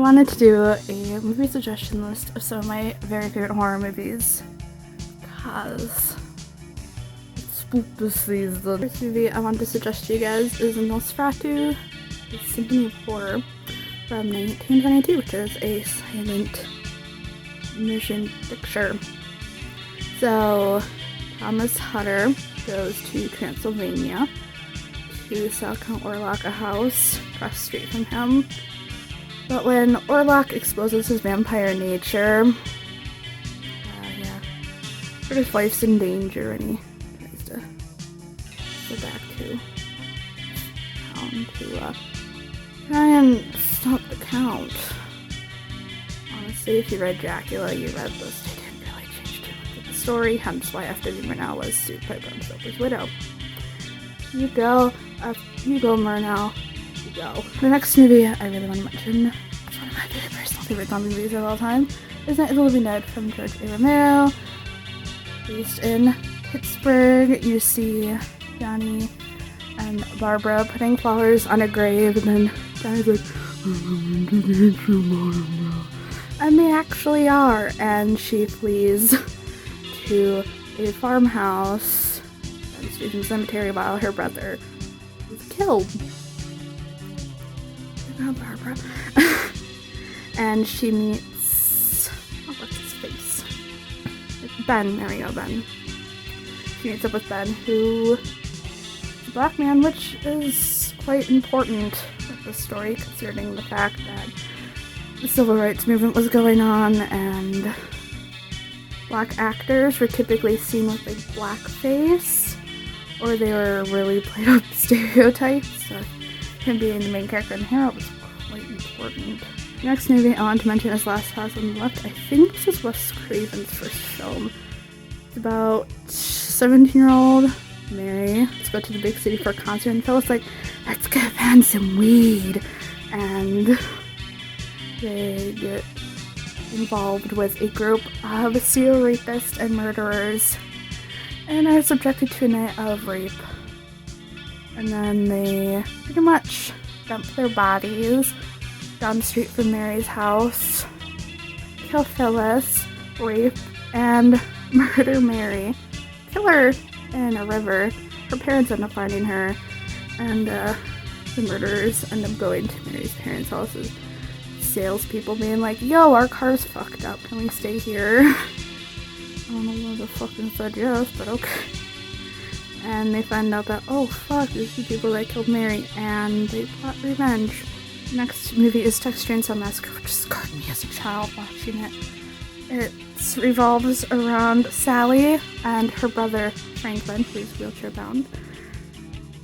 wanted to do a movie suggestion list of some of my very favorite horror movies because it's spooky season. The first movie I wanted to suggest to you guys is Nosferatu, the Symphony of Horror from 1922, which is a silent motion picture. So Thomas Hutter goes to Transylvania to sell Count Orlok a house across the street from him. But when Orlok exposes his vampire nature, his wife's in danger and he tries to go back to town to try and stop the Count. Honestly, if you read Dracula, you read this. They didn't really change too much of the story, hence why After the Murnau was sued by Bram Stoker's widow. You go, Murnau. Go. The next movie I really want to mention, it's one of my personal favorite zombie movies of all time, is Night of the Living Dead from George A. Romero. Based in Pittsburgh, you see Johnny and Barbara putting flowers on a grave, and then Johnny's like, I'm going to get you, Barbara. And they actually are, and she flees to a farmhouse and stays in the cemetery while her brother is killed. Barbara. And she meets, what's his face? Ben, there we go, Ben. She meets up with Ben, who is a black man, which is quite important with the story, considering the fact that the civil rights movement was going on, and black actors were typically seen with a black face, or they were really played up stereotypes, so him being the main character in Hero was quite important. The next movie I want to mention is Last House on the Left. I think this is Wes Craven's first film. It's about 17-year-old Mary. Let's go to the big city for a concert, and Phyllis like, let's go find some weed. And they get involved with a group of serial rapists and murderers and are subjected to a night of rape. And then they pretty much dump their bodies down the street from Mary's house, kill Phyllis, rape, and murder Mary. Kill her in a river. Her parents end up finding her, and the murderers end up going to Mary's parents' houses. Salespeople being like, yo, our car's fucked up, can we stay here? I don't know why the fucking said yes, but okay. And they find out that, oh fuck, these are the people that killed Mary, and they plot revenge. Next movie is Texas Chainsaw Massacre, which scarred me as a child watching it. It revolves around Sally and her brother Franklin, who's wheelchair bound.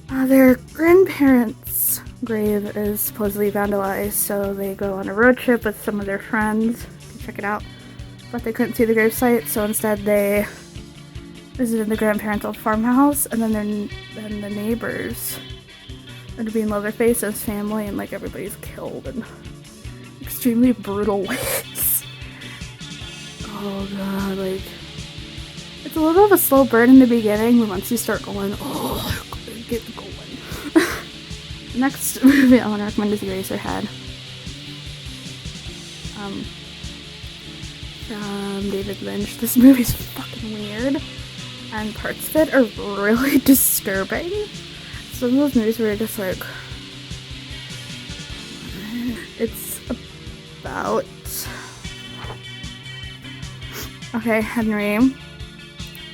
Their grandparents' grave is supposedly vandalized, so they go on a road trip with some of their friends to check it out. But they couldn't see the gravesite, so instead they visited the grandparents' old farmhouse, and then the neighbors end up being Leatherface's family, and like everybody's killed in extremely brutal ways. Oh god, like it's a little bit of a slow burn in the beginning, but once you start going, oh, get going. The next movie I want to recommend is Eraserhead. From David Lynch. This movie's fucking weird, and parts of it are really disturbing. Some of those movies where you're just like, it's about, okay, Henry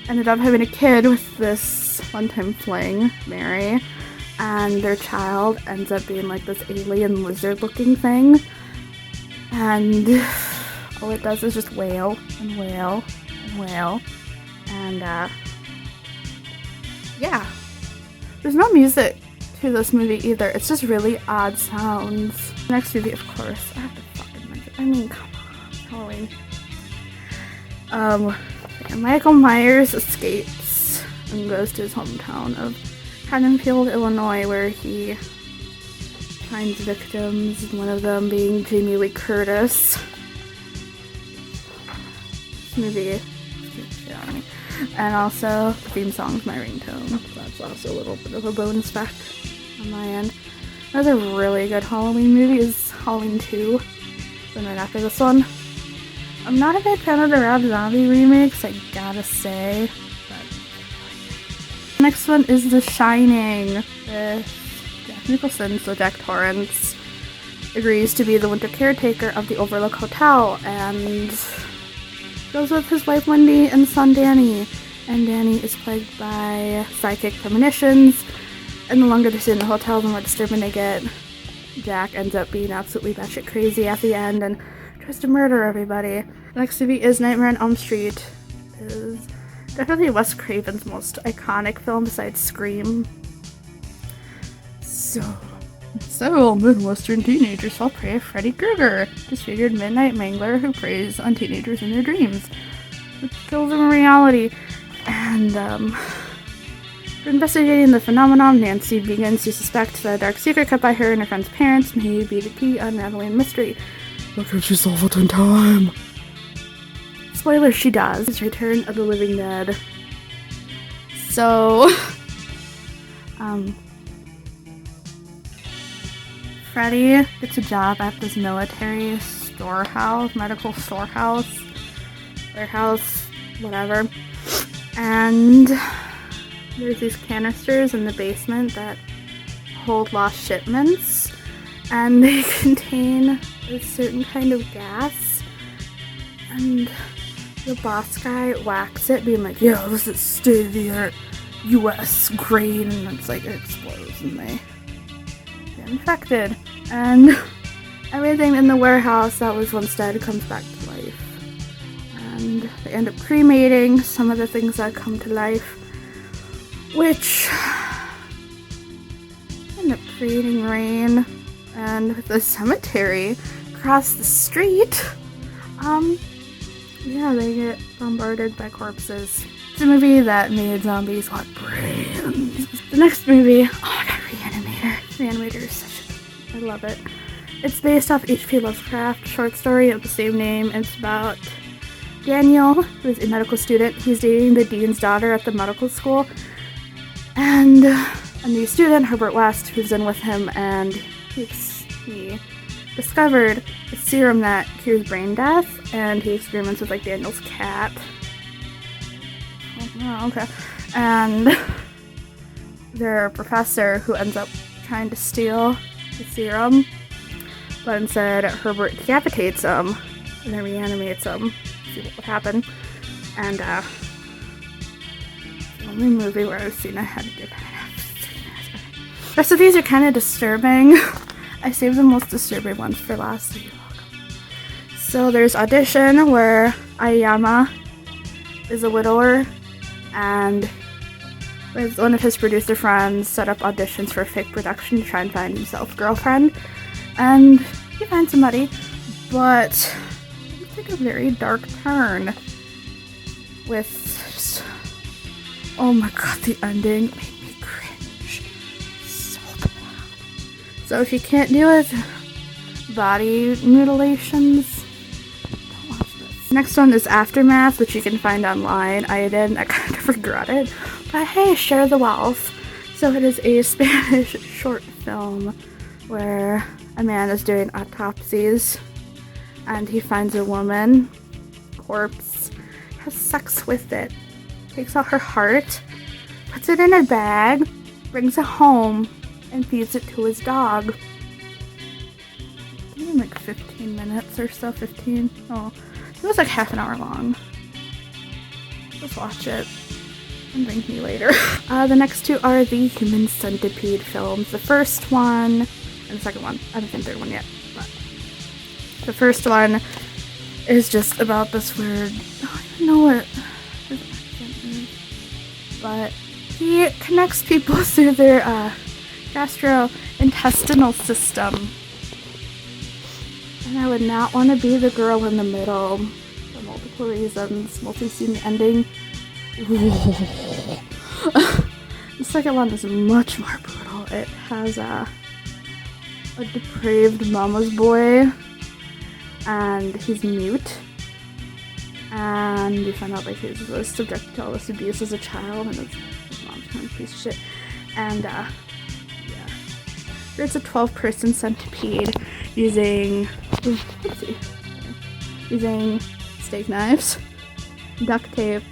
ended up having a kid with this one-time fling, Mary, and their child ends up being like this alien lizard-looking thing, and all it does is just wail and wail and wail, and yeah. There's no music to this movie either. It's just really odd sounds. The next movie, of course, I have to fucking mention. I mean, come on, Halloween. Michael Myers escapes and goes to his hometown of Haddonfield, Illinois, where he finds victims, and one of them being Jamie Lee Curtis. This movie scared shit out of me. And also, the theme song's my ringtone. That's also a little bit of a bonus fact on my end. Another really good Halloween movie is Halloween 2. Then right after this one, I'm not a big fan of the Rob Zombie remakes, I gotta say. But next one is The Shining with Jack Nicholson. So Jack Torrance agrees to be the winter caretaker of the Overlook Hotel and goes with his wife Wendy and son Danny. And Danny is plagued by psychic premonitions, and the longer they stay in the hotel, the more disturbing they get. Jack ends up being absolutely batshit crazy at the end and tries to murder everybody. The next movie is Nightmare on Elm Street. It is definitely Wes Craven's most iconic film besides Scream. So, several Midwestern teenagers fall prey of Freddy Krueger, disfigured midnight mangler who preys on teenagers in their dreams, which kills them in reality. And, for investigating the phenomenon, Nancy begins to suspect that a dark secret kept by her and her friend's parents may be the key unraveling mystery. But can she solve it in time? Spoiler, she does. It's Return of the Living Dead. So, Freddy gets a job at this military storehouse, medical storehouse, warehouse, whatever. And there's these canisters in the basement that hold lost shipments, and they contain a certain kind of gas. And the boss guy whacks it, being like, "Yo, this is state-of-the-art U.S. grade," and it's like it explodes, and they get infected, and everything in the warehouse that was once dead comes back to life. And they end up cremating some of the things that come to life, which end up creating rain. And with the cemetery across the street, yeah, they get bombarded by corpses. It's a movie that made zombies want brains. The next movie, oh my god, Reanimator. Reanimator is such a, I love it. It's based off H.P. Lovecraft short story of the same name. It's about Daniel, who is a medical student. He's dating the dean's daughter at the medical school. And a new student, Herbert West, who's in with him, and he discovered a serum that cures brain death, and he experiments with, like, Daniel's cat. Oh, okay. And their professor, who ends up trying to steal the serum, but instead Herbert decapitates him and then reanimates him. See what would happen. And the only movie where I've seen I had to give it the rest of these are kind of disturbing. I saved the most disturbing ones for last, so you're welcome. So there's Audition, where Aoyama is a widower, and with one of his producer friends set up auditions for a fake production to try and find himself a girlfriend, and he finds somebody, but it's like a very dark turn with just, oh my god, the ending made me cringe so bad. So if you can't deal with body mutilations, don't watch this. Next one is Aftermath, which you can find online. I kind of regret it, but hey, share the wealth. So it is a Spanish short film where a man is doing autopsies and he finds a woman corpse, has sex with it, takes out her heart, puts it in a bag, brings it home, and feeds it to his dog. Maybe like 15 minutes or so, 15. Oh, it was like half an hour long. Just watch it and thank me later. The next two are the Human Centipede films. The first one, and the second one. I haven't seen the third one yet, but the first one is just about this weird, I don't know what his accent is, but he connects people through their gastrointestinal system. And I would not want to be the girl in the middle for multiple reasons. Mostly seen the ending. The second one is much more brutal. It has a depraved mama's boy, and he's mute, and you find out like he was subjected to all this abuse as a child, and his mom's kind of a piece of shit. And yeah, there's a 12-person centipede using Oopsie. Using steak knives, duct tape,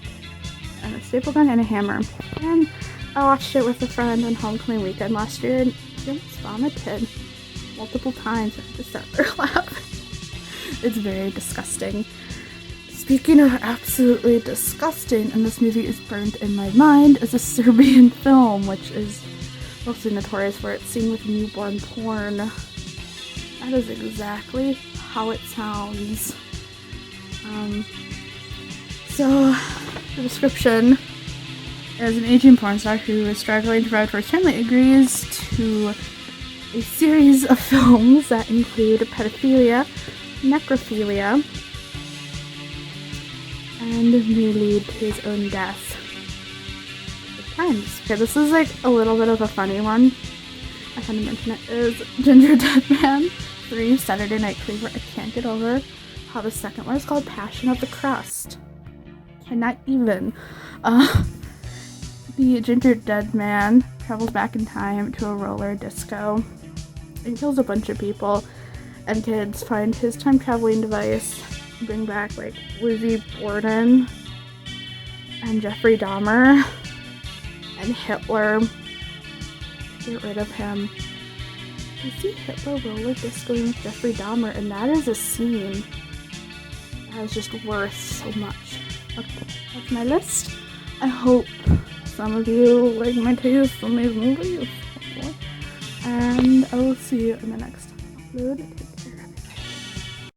and a staple gun and a hammer. And I watched it with a friend on homecoming weekend last year and she almost vomited multiple times and just sat there laughing. It's very disgusting. Speaking of absolutely disgusting, and this movie is burned in my mind, is a Serbian film, which is mostly notorious for its scene with newborn porn. That is exactly how it sounds. So, the description is an aging porn star who is struggling to provide for his family agrees to a series of films that include pedophilia, necrophilia, and may lead to his own death. Good times. Okay, this is like a little bit of a funny one. I kind of mention it is Ginger Dead Man 3 Saturday Night Fever. I can't get over how the second one is called Passion of the Crust. Cannot even. The Ginger Dead Man travels back in time to a roller disco and kills a bunch of people, and kids find his time traveling device, bring back like Lizzie Borden and Jeffrey Dahmer and Hitler. Get rid of him. You see Hitler roller discoing with Jeffrey Dahmer, and that is a scene that is just worth so much. Okay, that's my list. I hope some of you like my taste on these movies. And I will see you in the next upload.